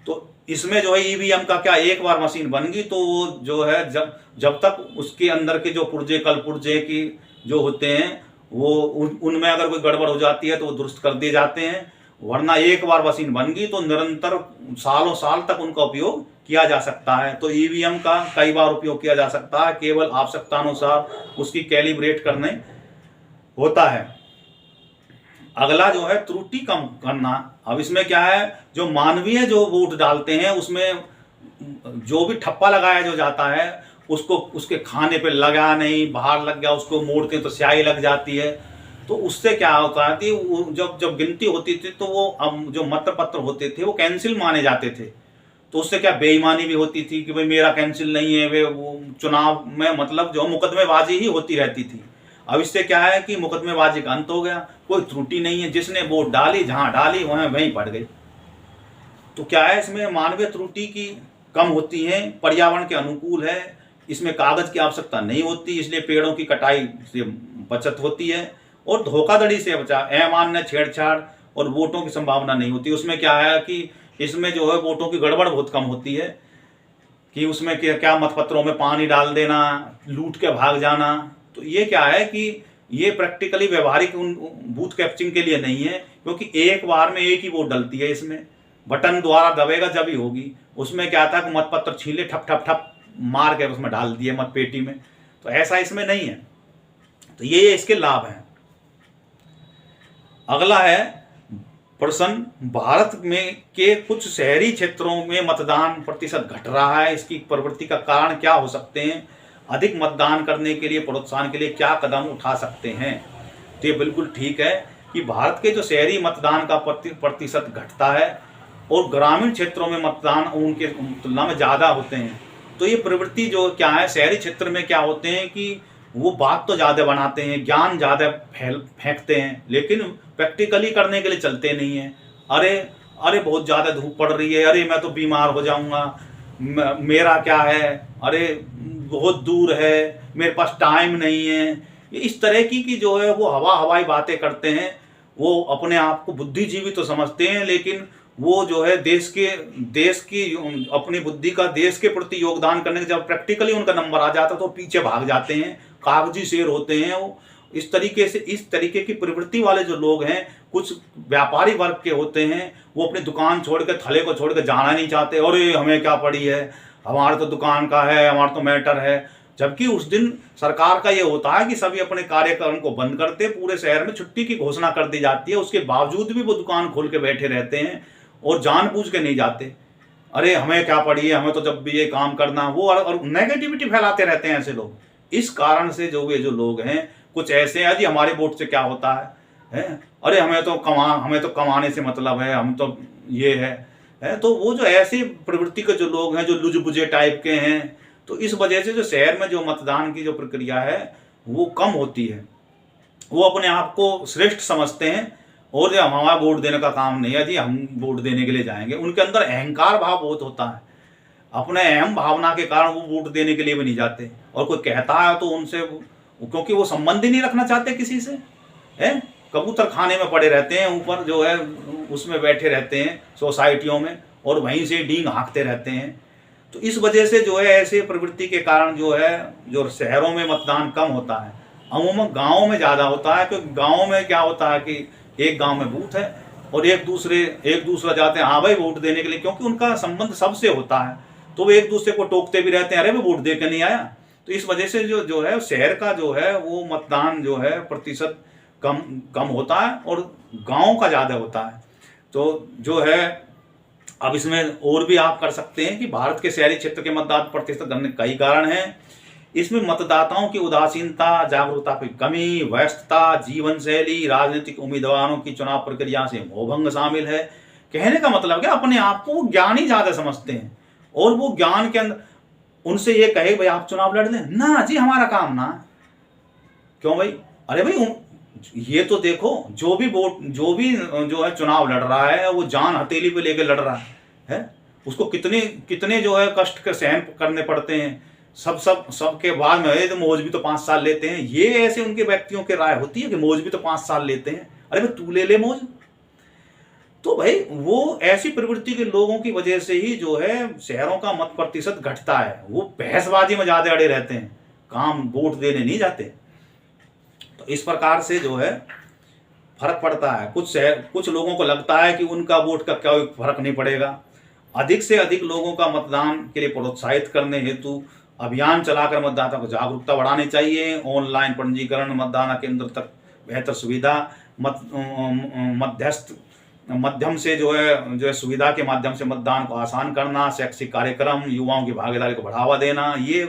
तो इसमें जो है ईवीएम का क्या, एक बार मशीन बन गई तो वो जो है जब तक उसके अंदर के जो पुर्जे कल पुर्जे की जो होते हैं वो उनमें अगर कोई गड़बड़ हो जाती है तो वो दुरुस्त कर दिए जाते हैं, वरना एक बार मशीन बन गई तो निरंतर सालों साल तक उनका उपयोग किया जा सकता है। तो ईवीएम का कई बार उपयोग किया जा सकता है, केवल आवश्यकतानुसार उसकी कैलिब्रेट करने होता है। अगला जो है त्रुटि कम करना। अब इसमें क्या है, जो मानवीय जो वोट डालते हैं उसमें जो भी ठप्पा लगाया जो जाता है उसको उसके खाने पे लगा नहीं, बाहर लग गया, उसको मोड़ते हैं तो स्याही लग जाती है। तो उससे क्या होता है कि जब गिनती होती थी तो वो जो मतपत्र होते थे वो कैंसिल माने जाते थे, तो उससे क्या बेईमानी भी होती थी कि भाई मेरा कैंसिल नहीं है, वे वो चुनाव में मतलब जो मुकदमेबाजी ही होती रहती थी। अब इससे क्या है कि मुकदमेबाजी का अंत हो गया, कोई त्रुटि नहीं है, जिसने वोट डाली जहां डाली वहां वहीं पड़ गई। तो क्या है, इसमें मानवीय त्रुटि की कम होती है, पर्यावरण के अनुकूल है, इसमें कागज की आवश्यकता नहीं होती, इसलिए पेड़ों की कटाई से बचत होती है और धोखाधड़ी से बचा, अमान्य छेड़छाड़ और वोटों की संभावना नहीं होती। उसमें क्या है कि इसमें जो है वोटों की गड़बड़ बहुत कम होती है कि उसमें क्या मतपत्रों में पानी डाल देना, लूट के भाग जाना। तो ये क्या है कि ये प्रैक्टिकली व्यवहारिक बूथ कैप्चरिंग के लिए नहीं है, क्योंकि एक बार में एक ही वोट डलती है, इसमें बटन द्वारा दबेगा जब ही होगी। उसमें क्या था कि मतपत्र छीले ठप ठप ठप मार के उसमें डाल दिए मत पेटी में, तो ऐसा इसमें नहीं है। तो ये इसके लाभ हैं। अगला है प्रश्न, भारत में के कुछ शहरी क्षेत्रों में मतदान प्रतिशत घट रहा है, इसकी प्रवृत्ति का कारण क्या हो सकते हैं? अधिक मतदान करने के लिए प्रोत्साहन के लिए क्या कदम उठा सकते हैं? तो ये बिल्कुल ठीक है कि भारत के जो शहरी मतदान का प्रतिशत घटता है और ग्रामीण क्षेत्रों में मतदान उनके तुलना में ज़्यादा होते हैं। तो ये प्रवृत्ति जो क्या है, शहरी क्षेत्र में क्या होते हैं कि वो बात तो ज़्यादा बनाते हैं, ज्ञान ज़्यादा फेंकते हैं, लेकिन प्रैक्टिकली करने के लिए चलते नहीं हैं। अरे बहुत ज़्यादा धूप पड़ रही है, अरे मैं तो बीमार हो जाऊंगा, मेरा क्या है, अरे बहुत दूर है, मेरे पास टाइम नहीं है। ये इस तरह की जो है वो हवाई बातें करते हैं। वो अपने आप को बुद्धिजीवी तो समझते हैं, लेकिन वो जो है देश की अपनी बुद्धि का देश के प्रति योगदान करने के जब प्रैक्टिकली उनका नंबर आ जाता तो पीछे भाग जाते हैं, कागजी शेर होते हैं वो। इस तरीके की प्रवृत्ति वाले जो लोग हैं, कुछ व्यापारी वर्ग के होते हैं, वो अपनी दुकान छोड़ के, थले को छोड़ के जाना नहीं चाहते। अरे हमें क्या पड़ी है, हमारे तो दुकान का है, हमारा तो मैटर है। जबकि उस दिन सरकार का ये होता है कि सभी अपने कार्यक्रम को बंद करते, पूरे शहर में छुट्टी की घोषणा कर दी जाती है, उसके बावजूद भी वो दुकान खोल के बैठे रहते हैं और जानबूझ के नहीं जाते। अरे हमें क्या पड़ी है, हमें तो जब भी ये काम करना, वो और नेगेटिविटी फैलाते रहते हैं ऐसे लोग। इस कारण से जो लोग हैं, कुछ ऐसे हैं, जी हमारे वोट से क्या होता है, अरे हमें तो कमाने से मतलब है, हम तो ये है। तो वो जो ऐसी प्रवृत्ति के जो लोग हैं, जो लुजबुजे टाइप के हैं, तो इस वजह से जो शहर में जो मतदान की जो प्रक्रिया है वो कम होती है। वो अपने आप को श्रेष्ठ समझते हैं और जो हमारा वोट देने का काम नहीं है जी, हम वोट देने के लिए जाएंगे। उनके अंदर अहंकार भाव बहुत होता है, अपने अहम भावना के कारण वो वोट देने के लिए भी नहीं जाते। और कोई कहता है तो उनसे, क्योंकि वो संबंध ही नहीं रखना चाहते किसी से, है, कबूतर खाने में पड़े रहते हैं, ऊपर जो है उसमें बैठे रहते हैं सोसाइटियों में, और वहीं से डींग हाँकते रहते हैं। तो इस वजह से जो है ऐसे प्रवृत्ति के कारण जो है जो शहरों में मतदान कम होता है, अमूमन गाँव में ज़्यादा होता है। क्योंकि गाँव में क्या होता है कि एक गांव में बूथ है और एक दूसरा जाते हैं, हाँ भाई वोट देने के लिए, क्योंकि उनका संबंध सबसे होता है, तो वो एक दूसरे को टोकते भी रहते हैं, अरे मैं वोट दे के नहीं आया। तो इस वजह से जो है शहर का जो है वो मतदान जो है प्रतिशत कम होता है और गांव का ज़्यादा होता है। तो जो है अब इसमें और भी आप कर सकते हैं कि भारत के शहरी क्षेत्र के मतदान प्रतिशत घटने के कई कारण हैं। इसमें मतदाताओं की उदासीनता, जागरूकता की कमी, व्यस्तता, जीवन शैली, राजनीतिक उम्मीदवारों की चुनाव प्रक्रिया से मोहभंग शामिल है। कहने का मतलब क्या, अपने आप को वो ज्ञानी ज्यादा समझते हैं और वो ज्ञान के अंदर उनसे ये कहे भाई आप चुनाव लड़ लें ना जी, हमारा काम ना, क्यों भाई, अरे भाई ये तो देखो जो भी जो है चुनाव लड़ रहा है वो जान हथेली पे लेके लड़ रहा है, उसको कितने जो है कष्ट के सहन करने पड़ते हैं। सब के बाद में तो मौज भी तो 5 साल लेते हैं। ये ऐसे उनके व्यक्तियों की राय होती है कि मौज भी तो 5 साल लेते हैं, अरे भाई तू ले मौज। तो भाई वो ऐसी प्रवृत्ति के लोगों की वजह से ही जो है शहरों का मत प्रतिशत घटता है। वो बहसबाजी में ज्यादा अड़े रहते हैं, काम वोट देने नहीं जाते। तो इस प्रकार से जो है फर्क पड़ता है। कुछ लोगों को लगता है कि उनका वोट का क्या फर्क नहीं पड़ेगा। अधिक से अधिक लोगों का मतदान के लिए प्रोत्साहित करने हेतु अभियान चलाकर मतदाता को जागरूकता बढ़ानी चाहिए। ऑनलाइन पंजीकरण, मतदान केंद्र तक बेहतर सुविधा, मध्यम से जो है सुविधा के माध्यम से मतदान को आसान करना, शैक्षिक कार्यक्रम, युवाओं की भागीदारी को बढ़ावा देना, ये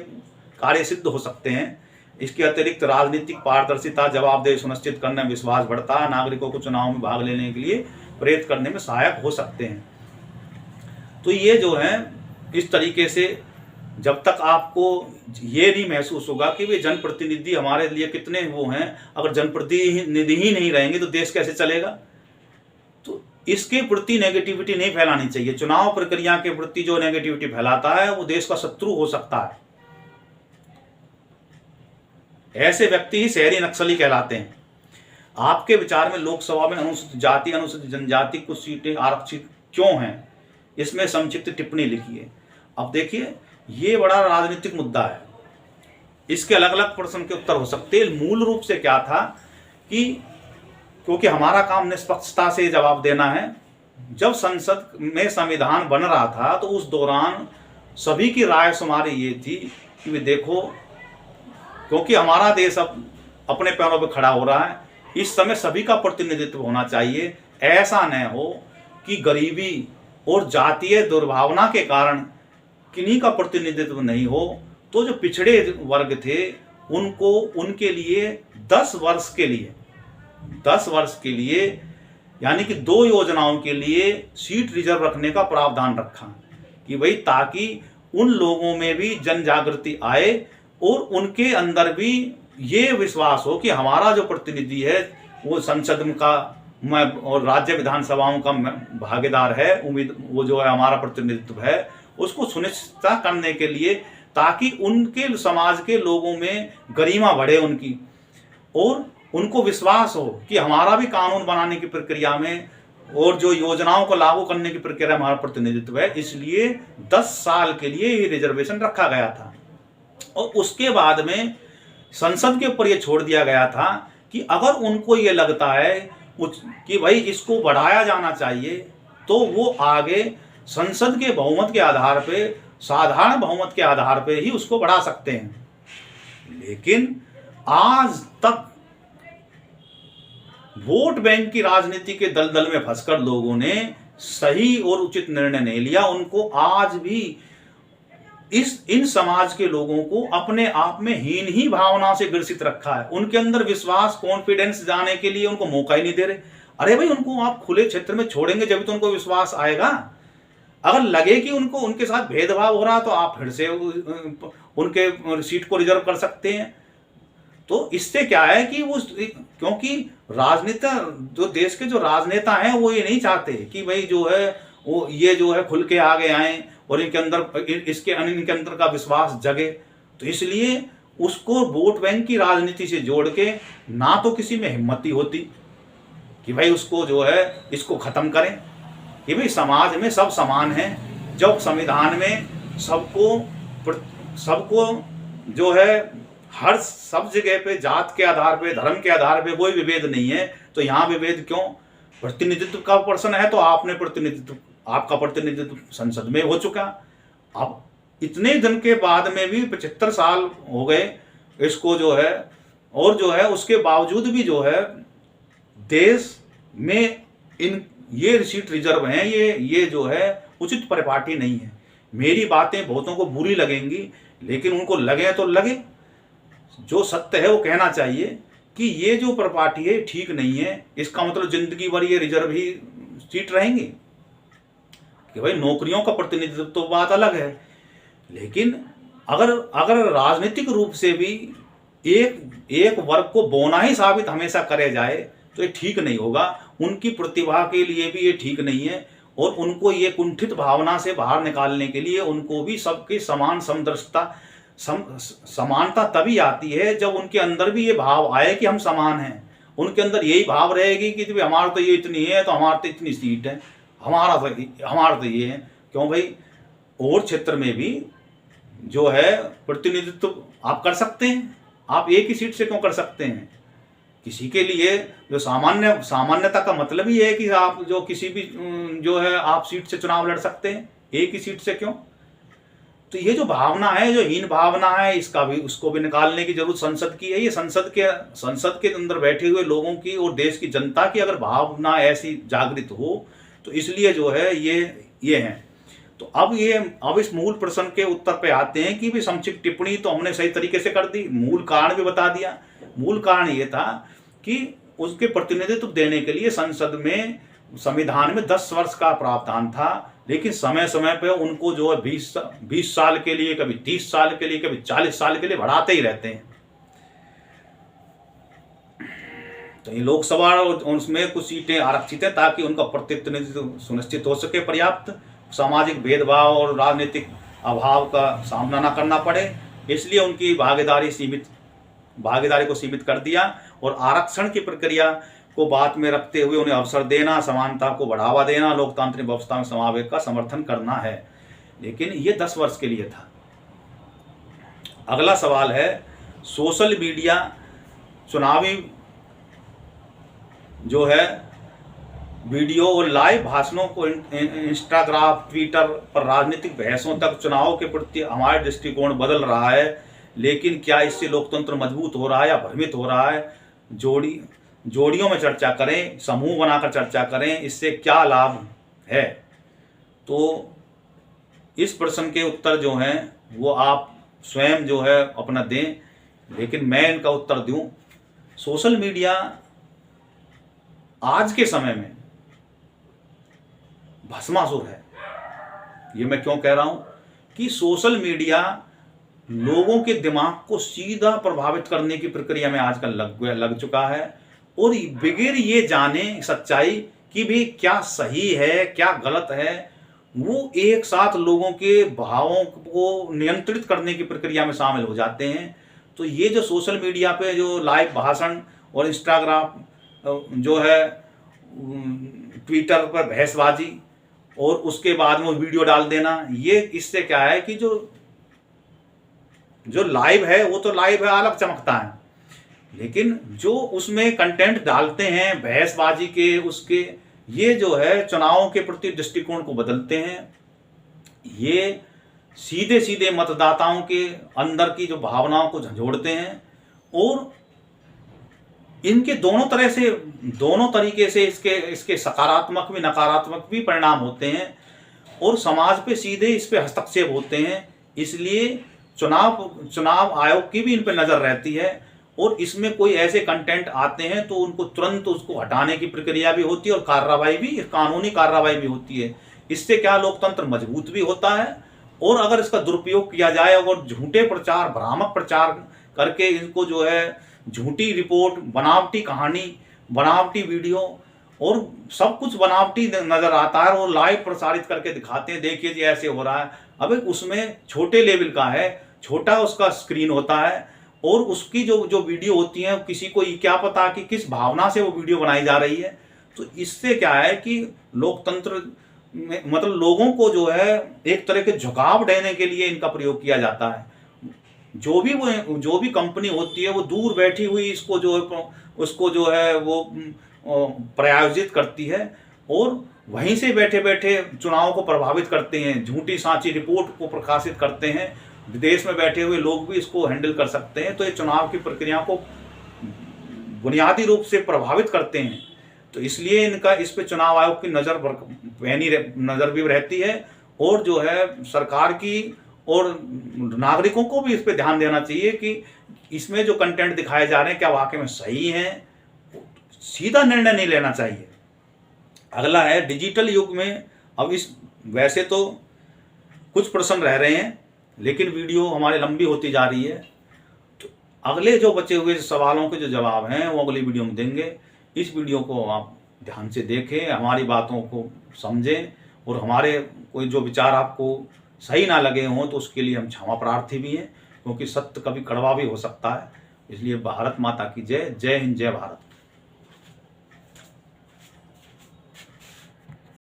कार्य सिद्ध हो सकते हैं। इसके अतिरिक्त राजनीतिक पारदर्शिता, जवाबदेही सुनिश्चित करने में विश्वास बढ़ता, नागरिकों को चुनाव में भाग लेने के लिए प्रेरित करने में सहायक हो सकते हैं। तो ये जो है इस तरीके से जब तक आपको ये नहीं महसूस होगा कि वे जनप्रतिनिधि हमारे लिए कितने वो हैं, अगर जनप्रतिनिधि ही नहीं रहेंगे तो देश कैसे चलेगा। तो इसके प्रति नेगेटिविटी नहीं फैलानी चाहिए। चुनाव प्रक्रिया के प्रति जो नेगेटिविटी फैलाता है वो देश का शत्रु हो सकता है। ऐसे व्यक्ति ही शहरी नक्सली कहलाते हैं। आपके विचार में लोकसभा में अनुसूचित जाति, अनुसूचित जनजाति कुछ सीटें आरक्षित क्यों हैं, इसमें संक्षिप्त टिप्पणी लिखिए। अब देखिए ये बड़ा राजनीतिक मुद्दा है, इसके अलग अलग प्रश्न के उत्तर हो सकते हैं। मूल रूप से क्या था कि क्योंकि हमारा काम निष्पक्षता से जवाब देना है। जब संसद में संविधान बन रहा था तो उस दौरान सभी की राय शुमारी ये थी कि वे देखो, क्योंकि हमारा देश अब अपने पैरों पर खड़ा हो रहा है। इस समय सभी का प्रतिनिधित्व होना चाहिए। ऐसा न हो कि गरीबी और जातीय दुर्भावना के कारण किन्हीं का प्रतिनिधित्व नहीं हो, तो जो पिछड़े वर्ग थे उनको उनके लिए 10 वर्ष के लिए यानी कि 2 योजनाओं के लिए सीट रिजर्व रखने का प्रावधान रखा कि भाई ताकि उन लोगों में भी जन जागृति आए और उनके अंदर भी ये विश्वास हो कि हमारा जो प्रतिनिधि है वो संसद का और राज्य विधानसभाओं का भागीदार है, वो जो है हमारा प्रतिनिधित्व है, उसको सुनिश्चित करने के लिए, ताकि उनके समाज के लोगों में गरिमा बढ़े उनकी, और उनको विश्वास हो कि हमारा भी कानून बनाने की प्रक्रिया में और जो योजनाओं को लागू करने की प्रक्रिया हमारा प्रतिनिधित्व है। इसलिए 10 साल के लिए ये रिजर्वेशन रखा गया था और उसके बाद में संसद के ऊपर ये छोड़ दिया गया था कि अगर उनको ये लगता है कि भाई इसको बढ़ाया जाना चाहिए तो वो आगे संसद के बहुमत के आधार पे, साधारण बहुमत के आधार पे ही उसको बढ़ा सकते हैं। लेकिन आज तक वोट बैंक की राजनीति के दलदल में फंसकर लोगों ने सही और उचित निर्णय नहीं लिया। उनको आज भी इन समाज के लोगों को अपने आप में हीन ही भावना से ग्रसित रखा है। उनके अंदर विश्वास, कॉन्फिडेंस जाने के लिए उनको मौका ही नहीं दे रहे। अरे भाई, उनको आप खुले क्षेत्र में छोड़ेंगे जब तो उनको विश्वास आएगा। अगर लगे कि उनको उनके साथ भेदभाव हो रहा तो आप फिर से उनके सीट को रिजर्व कर सकते हैं। तो इससे क्या है कि वो, क्योंकि राजनेता, जो देश के जो राजनेता हैं वो ये नहीं चाहते कि भाई जो है वो ये जो है खुल के आगे आए और इनके अंदर का विश्वास जगे। तो इसलिए उसको वोट बैंक की राजनीति से जोड़ के ना तो किसी में हिम्मत ही होती कि भाई उसको जो है इसको खत्म करें कि भाई समाज में सब समान हैं। जब संविधान में सबको जो है हर सब जगह पे जात के आधार पे, धर्म के आधार पे कोई विभेद नहीं है, तो यहाँ विभेद क्यों? प्रतिनिधित्व का प्रश्न है तो आपका प्रतिनिधित्व संसद में हो चुका। अब इतने दिन के बाद में भी 75 साल हो गए इसको जो है, और जो है उसके बावजूद भी जो है देश में ये सीट रिजर्व हैं, ये जो है उचित परिपाटी नहीं है। मेरी बातें बहुतों को बुरी लगेंगी, लेकिन उनको लगे तो लगे, जो सत्य है वो कहना चाहिए कि ये जो परिपाटी है ठीक नहीं है। इसका मतलब जिंदगी भर ये रिजर्व ही सीट रहेंगी कि भाई नौकरियों का प्रतिनिधित्व तो बात अलग है, लेकिन अगर राजनीतिक रूप से भी एक वर्ग को बौना ही साबित हमेशा करे जाए तो ये ठीक नहीं होगा। उनकी प्रतिभा के लिए भी ये ठीक नहीं है, और उनको ये कुंठित भावना से बाहर निकालने के लिए उनको भी सबकी समान समदर्शिता, समानता तभी आती है जब उनके अंदर भी ये भाव आए कि हम समान हैं। उनके अंदर यही भाव रहेगी कि हमारा तो ये इतनी है तो हमारा तो इतनी सीट है, हमारा तो ये है। क्यों भाई, और क्षेत्र में भी जो है प्रतिनिधित्व आप कर सकते हैं, आप एक ही सीट से क्यों कर सकते हैं? किसी के लिए जो सामान्यता का मतलब ही है कि आप जो किसी भी जो है आप सीट से चुनाव लड़ सकते हैं, एक ही सीट से क्यों? तो ये जो भावना है, जो हीन भावना है, उसको भी निकालने की जरूरत संसद की है। ये संसद के अंदर बैठे हुए लोगों की और देश की जनता की अगर भावना ऐसी जागृत हो तो इसलिए जो है ये है। तो अब इस मूल प्रश्न के उत्तर पे आते हैं कि भी संक्षिप्त टिप्पणी तो हमने सही तरीके से कर दी, मूल कारण भी बता दिया। मूल कारण ये था कि उसके प्रतिनिधित्व देने के लिए संसद में संविधान में 10 वर्ष का प्रावधान था, लेकिन समय समय पे उनको जो है 20 साल के लिए, कभी 30 साल के लिए, कभी 40 साल के लिए बढ़ाते ही रहते हैं। तो ये लोकसभा उसमें कुछ सीटें आरक्षित हैं ताकि उनका प्रतिनिधित्व सुनिश्चित हो सके, पर्याप्त सामाजिक भेदभाव और राजनीतिक अभाव का सामना न करना पड़े, इसलिए उनकी भागीदारी को सीमित कर दिया और आरक्षण की प्रक्रिया को बात में रखते हुए उन्हें अवसर देना, समानता को बढ़ावा देना, लोकतांत्रिक व्यवस्था में समावेश का समर्थन करना है। लेकिन ये 10 वर्ष के लिए था। अगला सवाल है, सोशल मीडिया चुनावी जो है वीडियो और लाइव भाषणों को इंस्टाग्राम, ट्विटर पर राजनीतिक बहसों तक चुनाव के प्रति हमारे दृष्टिकोण बदल रहा है लेकिन क्या इससे लोकतंत्र मजबूत हो रहा है या भ्रमित हो रहा है? जोड़ियों में चर्चा करें, समूह बनाकर चर्चा करें, इससे क्या लाभ है? तो इस प्रश्न के उत्तर जो हैं वो आप स्वयं जो है अपना दें, लेकिन मैं इनका उत्तर दूं। सोशल मीडिया आज के समय में भस्मासुर है। ये मैं क्यों कह रहा हूं कि सोशल मीडिया लोगों के दिमाग को सीधा प्रभावित करने की प्रक्रिया में आजकल लग चुका है, और बगैर ये जाने सच्चाई कि भी क्या सही है क्या गलत है, वो एक साथ लोगों के भावों को नियंत्रित करने की प्रक्रिया में शामिल हो जाते हैं। तो ये जो सोशल मीडिया पे जो लाइव भाषण और इंस्टाग्राम जो है ट्विटर पर बहसबाजी और उसके बाद में वीडियो डाल देना, ये इससे क्या है कि जो लाइव है वो तो लाइव है, अलग चमकता है, लेकिन जो उसमें कंटेंट डालते हैं बहसबाजी के उसके, ये जो है चुनावों के प्रति दृष्टिकोण को बदलते हैं। ये सीधे सीधे मतदाताओं के अंदर की जो भावनाओं को झंझोड़ते हैं, और इनके दोनों तरीके से इसके सकारात्मक भी नकारात्मक भी परिणाम होते हैं, और समाज पे सीधे इस पे हस्तक्षेप होते हैं। इसलिए चुनाव आयोग की भी इन पे नजर रहती है, और इसमें कोई ऐसे कंटेंट आते हैं तो उनको तुरंत उसको हटाने की प्रक्रिया भी होती है, और कानूनी कार्रवाई भी होती है। इससे क्या लोकतंत्र मजबूत भी होता है, और अगर इसका दुरुपयोग किया जाए और झूठे प्रचार भ्रामक प्रचार करके इनको जो है झूठी रिपोर्ट, बनावटी कहानी, बनावटी वीडियो और सब कुछ बनावटी नजर आता है, और लाइव प्रसारित करके दिखाते हैं, देखिए जी ऐसे हो रहा है। अब उसमें छोटे लेवल का है, छोटा उसका स्क्रीन होता है, और उसकी जो वीडियो होती है किसी को क्या पता कि किस भावना से वो वीडियो बनाई जा रही है। तो इससे क्या है कि लोकतंत्र में मतलब लोगों को जो है एक तरह के झुकाव देने के लिए इनका प्रयोग किया जाता है। जो भी कंपनी होती है वो दूर बैठी हुई उसको जो है वो प्रायोजित करती है, और वहीं से बैठे बैठे चुनाव को प्रभावित करते हैं, झूठी सांची रिपोर्ट को प्रकाशित करते हैं। विदेश में बैठे हुए लोग भी इसको हैंडल कर सकते हैं, तो ये चुनाव की प्रक्रिया को बुनियादी रूप से प्रभावित करते हैं। तो इसलिए इस पे चुनाव आयोग की नज़र भी रहती है, और जो है सरकार की और नागरिकों को भी इस पे ध्यान देना चाहिए कि इसमें जो कंटेंट दिखाए जा रहे हैं क्या वाकई में सही हैं। सीधा निर्णय नहीं लेना चाहिए। अगला है डिजिटल युग में, अब वैसे तो कुछ प्रश्न रह रहे हैं लेकिन वीडियो हमारी लंबी होती जा रही है, तो अगले जो बचे हुए सवालों के जो जवाब हैं वो अगली वीडियो में देंगे। इस वीडियो को आप ध्यान से देखें, हमारी बातों को समझें, और हमारे कोई जो विचार आपको सही ना लगे हों तो उसके लिए हम क्षमा प्रार्थी भी हैं, क्योंकि सत्य कभी कड़वा भी हो सकता है। इसलिए भारत माता की जय। जय हिंद, जय भारत।